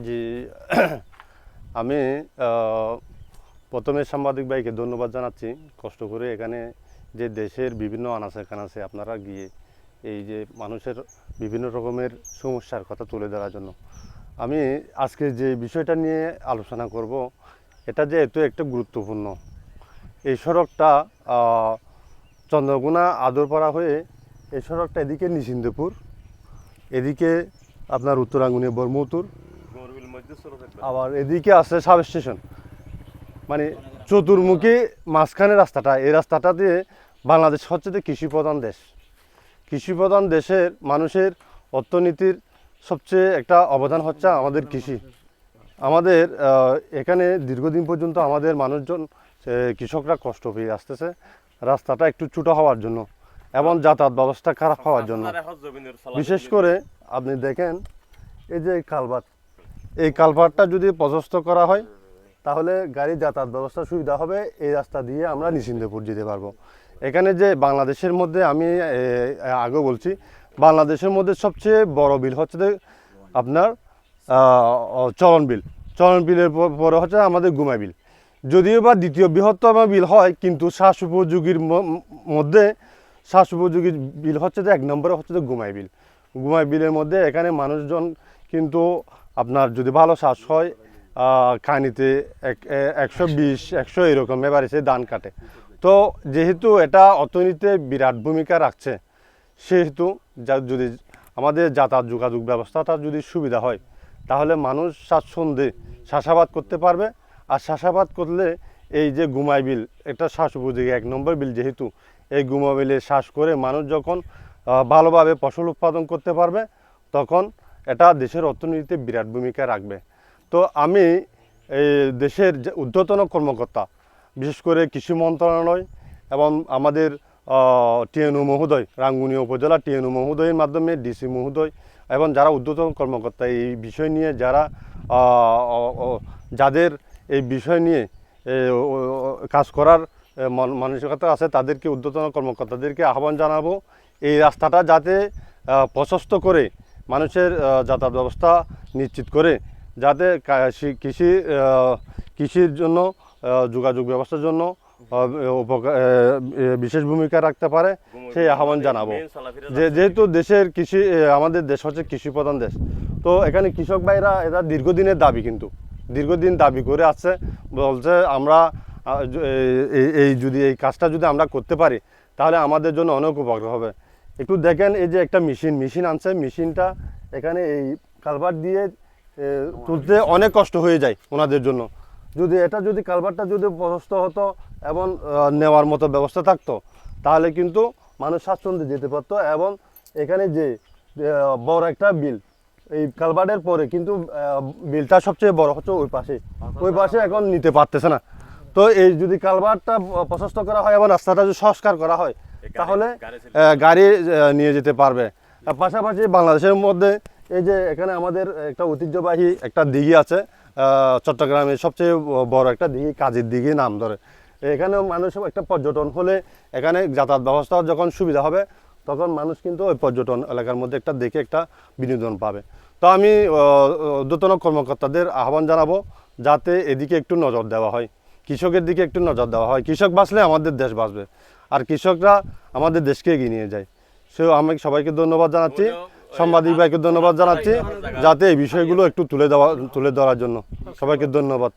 জি, আমি প্রথমে সাংবাদিক ভাইকে ধন্যবাদ জানাচ্ছি। কষ্ট করে এখানে যে দেশের বিভিন্ন আনাচে কানাচে আপনারা গিয়ে এই যে মানুষের বিভিন্ন রকমের সমস্যার কথা তুলে ধরার জন্য। আমি আজকে যে বিষয়টা নিয়ে আলোচনা করব, এটা যেহেতু একটা গুরুত্বপূর্ণ। এই সড়কটা চন্দ্রকোনা আদরপাড়া হয়ে এই সড়কটা এদিকে নিশ্চিন্তপুর, এদিকে আপনার উত্তরাঙ্গুনিয়া বর্মৌতুর, আবার এদিকে আছে সাব স্টেশন। মানে চতুর্মুখী মাঝখানে রাস্তাটা, এই রাস্তাটা দিয়ে বাংলাদেশ হচ্ছে যে কৃষি প্রধান দেশ। কৃষি প্রধান দেশের মানুষের অর্থনীতির সবচেয়ে একটা অবদান হচ্ছে আমাদের কৃষি। আমাদের এখানে দীর্ঘদিন পর্যন্ত আমাদের মানুষজন কৃষকরা কষ্ট পেয়ে আসতেছে রাস্তাটা একটু ছোটো হওয়ার জন্য এবং যাতায়াত ব্যবস্থা খারাপ হওয়ার জন্য। বিশেষ করে আপনি দেখেন এই যে এই কালভার্টটা যদি প্রশস্ত করা হয় তাহলে গাড়ি যাতায়াত ব্যবস্থা সুবিধা হবে। এই রাস্তা দিয়ে আমরা নিশ্চিন্তপুর যেতে পারবো। এখানে যে বাংলাদেশের মধ্যে আমি আগে বলছি, বাংলাদেশের মধ্যে সবচেয়ে বড় বিল হচ্ছে আপনার চলন বিল। চলন বিলের পরে হচ্ছে আমাদের গুমাই বিল। যদিও বা দ্বিতীয় বৃহত্তম বিল হয়, কিন্তু শ্বাস উপযোগীর মধ্যে শ্বাস উপযোগী বিল হচ্ছে যে 1 নম্বরে হচ্ছে যে গুমাই বিল। গুমাই বিলের মধ্যে এখানে মানুষজন কিন্তু আপনার যদি ভালো শ্বাস হয় কানিতে 120-100 এরকম এবারে সে ধান কাটে। তো যেহেতু এটা অর্থনীতিতে বিরাট ভূমিকা রাখছে, সেহেতু যদি আমাদের যাতায়াত যোগাযোগ ব্যবস্থাটা যদি সুবিধা হয় তাহলে মানুষ স্বাচ্ছন্দ্যে চাষাবাদ করতে পারবে। আর চাষাবাদ করলে এই যে গুমাই বিল, একটা শ্বাস উপযোগী 1 নম্বর বিল, যেহেতু এই গুমাই বিলে শ্বাস করে মানুষ যখন ভালোভাবে ফসল উৎপাদন করতে পারবে তখন এটা দেশের অর্থনীতিতে বিরাট ভূমিকা রাখবে। তো আমি এই দেশের যে ঊর্ধ্বতন কর্মকর্তা, বিশেষ করে কৃষি মন্ত্রণালয় এবং আমাদের টিএনও মহোদয়, রাঙ্গুনিয়া উপজেলা টিএনও মহোদয়ের মাধ্যমে ডিসি মহোদয় এবং যারা ঊর্ধ্বতন কর্মকর্তা এই বিষয় নিয়ে যাদের এই বিষয় নিয়ে কাজ করার মানসিকতা আছে, তাদেরকে ঊর্ধ্বতন কর্মকর্তাদেরকে আহ্বান জানাবো এই রাস্তাটা যাতে প্রশস্ত করে মানুষের যাতায়াত ব্যবস্থা নিশ্চিত করে, যাতে কৃষির জন্য যোগাযোগ ব্যবস্থার জন্য বিশেষ ভূমিকা রাখতে পারে, সেই আহ্বান জানাবো। যেহেতু আমাদের দেশ হচ্ছে কৃষি প্রধান দেশ, তো এখানে কৃষক ভাইরা এরা দীর্ঘদিনের দাবি, কিন্তু দীর্ঘদিন দাবি করে আসছে, বলছে আমরা যদি এই কাজটা যদি আমরা করতে পারি তাহলে আমাদের জন্য অনেক উপকার হবে। একটু দেখেন, এই যে একটা মেশিন আনছে, মেশিনটা এখানে এই কালভার্ট দিয়ে তুলতে অনেক কষ্ট হয়ে যায় ওনাদের জন্য। যদি কালভার্টটা যদি প্রশস্ত হতো এবং নেওয়ার মতো ব্যবস্থা থাকতো তাহলে কিন্তু মানুষ স্বাচ্ছন্দ্যে যেতে পারতো। এবং এখানে যে বড় একটা বিল, এই কালভার্টের পরে কিন্তু বিলটা সবচেয়ে বড় হচ্ছে ওই পাশে এখন নিতে পারতেছে না। তো এই যদি কালভার্টটা প্রশস্ত করা হয় এবং রাস্তাটা যদি সংস্কার করা হয় তাহলে গাড়ি নিয়ে যেতে পারবে। পাশাপাশি বাংলাদেশের মধ্যে এই যে এখানে আমাদের একটা ঐতিহ্যবাহী একটা দিঘি আছে, চট্টগ্রামের সবচেয়ে বড় একটা দিঘি, কাজীর দিঘি নাম ধরে। এখানে মানুষ একটা পর্যটন হলে, এখানে যাতায়াত ব্যবস্থা যখন সুবিধা হবে তখন মানুষ কিন্তু ওই পর্যটন এলাকার মধ্যে একটা দেখে একটা বিনোদন পাবে। তো আমি ঊর্ধ্বতন কর্মকর্তাদের আহ্বান জানাবো যাতে এদিকে একটু নজর দেওয়া হয়, কৃষকের দিকে একটু নজর দেওয়া হয়। কৃষক বাঁচলে আমাদের দেশ বাঁচবে, আর কৃষকরা আমাদের দেশকে এগিয়ে নিয়ে যায়। আমি সবাইকে ধন্যবাদ জানাচ্ছি, সাংবাদিক ভাইকে ধন্যবাদ জানাচ্ছি যাতে এই বিষয়গুলো একটু তুলে ধরার জন্য। সবাইকে ধন্যবাদ।